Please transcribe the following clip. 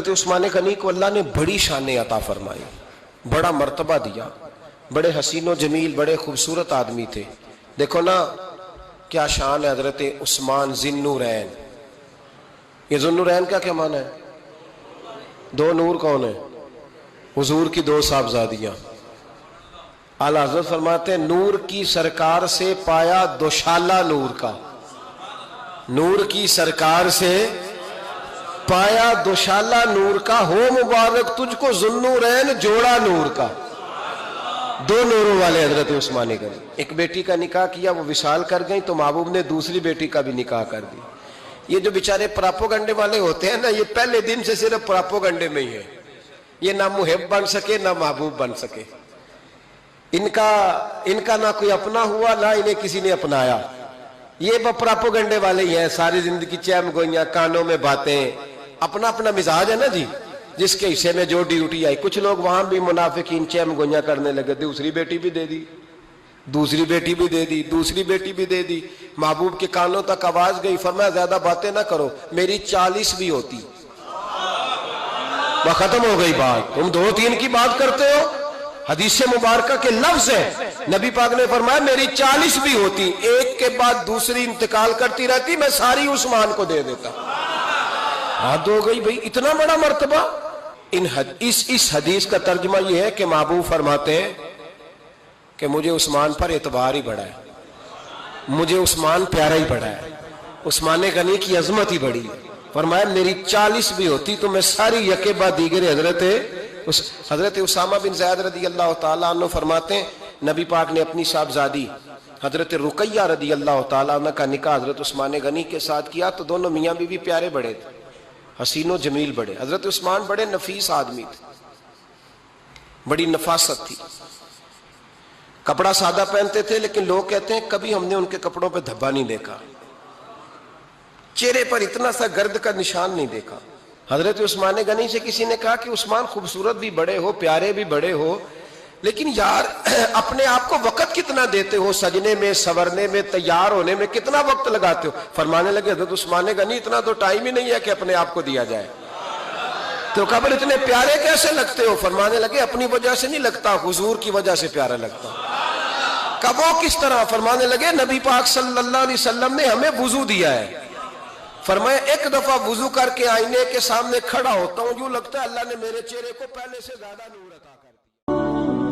حضرت عثمان غنی کو اللہ نے بڑی شانیں عطا فرمائی، بڑا مرتبہ دیا، بڑے حسین و جمیل، بڑے خوبصورت آدمی تھے۔ دیکھو نا کیا شان ہے حضرت عثمان ذی النورین۔ یہ ذی النورین کیا معنی ہے؟ دو نور کون ہیں؟ حضور کی دو صاحبزادیاں۔ اعلیٰ حضرت فرماتے ہیں نور کی سرکار سے پایا دوشالہ نور کا، نور کی سرکار سے پایا دوشالہ نور کا، ہو مبارک تجھ کو ذی النورین جوڑا نور کا۔ دو نوروں والے حضرت عثمان غنی۔ ایک بیٹی کا نکاح کیا، وہ وصال کر گئی تو محبوب نے دوسری بیٹی کا بھی نکاح کر دی۔ یہ جو بیچارے پراپوگنڈے والے ہوتے ہیں نا، یہ پہلے دن سے صرف پراپوگنڈے میں ہی ہے، یہ نہ محب بن سکے نہ محبوب بن سکے۔ ان کا نہ کوئی اپنا ہوا نہ انہیں کسی نے اپنایا، یہ پراپوگنڈے والے ہی ہیں، ساری زندگی چیم گوئیاں، کانوں میں باتیں، اپنا اپنا مزاج ہے نا جی، جس کے حصے میں جو ڈیوٹی آئی۔ کچھ لوگ وہاں بھی منافقین چیم گوئیاں کرنے لگے، دوسری بیٹی بھی دے دی، دوسری بیٹی بھی دے دی، دوسری بیٹی بھی دے دی۔ محبوب کے کانوں تک آواز گئی، فرمایا زیادہ باتیں نہ کرو، میری 40 بھی ہوتی۔ وہ ختم ہو گئی بات، تم 2-3 کی بات کرتے ہو۔ حدیث مبارکہ کے لفظ ہیں، نبی پاک نے فرمایا میری 40 بھی ہوتی، ایک کے بعد دوسری انتقال کرتی رہتی، میں ساری عثمان کو دے دیتا۔ حد ہو گئی بھئی، اتنا بڑا مرتبہ۔ اس حدیث کا ترجمہ یہ ہے کہ محبوب فرماتے ہیں کہ مجھے عثمان پر اعتبار ہی بڑا ہے، مجھے عثمان پیارا ہی بڑا ہے، عثمان غنی کی عظمت ہی بڑی ہے۔ فرمایا میری 40 بھی ہوتی تو میں ساری یکے بعد دیگر حضرت اسامہ بن زید رضی اللہ تعالیٰ عنہ فرماتے ہیں نبی پاک نے اپنی صاحبزادی حضرت رقیہ رضی اللہ تعالیٰ عنہ کا نکاح حضرت عثمان غنی کے ساتھ کیا تو دونوں میاں بیوی پیارے بڑے تھے، حسین و جمیل بڑے۔ حضرت عثمان بڑے نفیس آدمی تھے، بڑی نفاست تھی، کپڑا سادہ پہنتے تھے، لیکن لوگ کہتے ہیں کبھی ہم نے ان کے کپڑوں پہ دھبا نہیں دیکھا، چہرے پر اتنا سا گرد کا نشان نہیں دیکھا۔ حضرت عثمان غنی سے کسی نے کہا کہ عثمان خوبصورت بھی بڑے ہو، پیارے بھی بڑے ہو، لیکن یار اپنے آپ کو وقت کتنا دیتے ہو، سجنے میں، سورنے میں، تیار ہونے میں کتنا وقت لگاتے ہو؟ فرمانے لگے حضرت عثمان غنی اتنا تو ٹائم ہی نہیں ہے کہ اپنے آپ کو دیا جائے۔ تو قبر اتنے پیارے کیسے لگتے ہو؟ فرمانے لگے اپنی وجہ سے نہیں لگتا، حضور کی وجہ سے پیارا لگتا۔ کب وہ کس طرح؟ فرمانے لگے نبی پاک صلی اللہ علیہ وسلم نے ہمیں وضو دیا ہے، فرمایا ایک دفعہ وضو کر کے آئینے کے سامنے کھڑا ہوتا ہوں، یوں لگتا ہے اللہ نے میرے چہرے کو پہلے سے زیادہ نور عطا کر دیا۔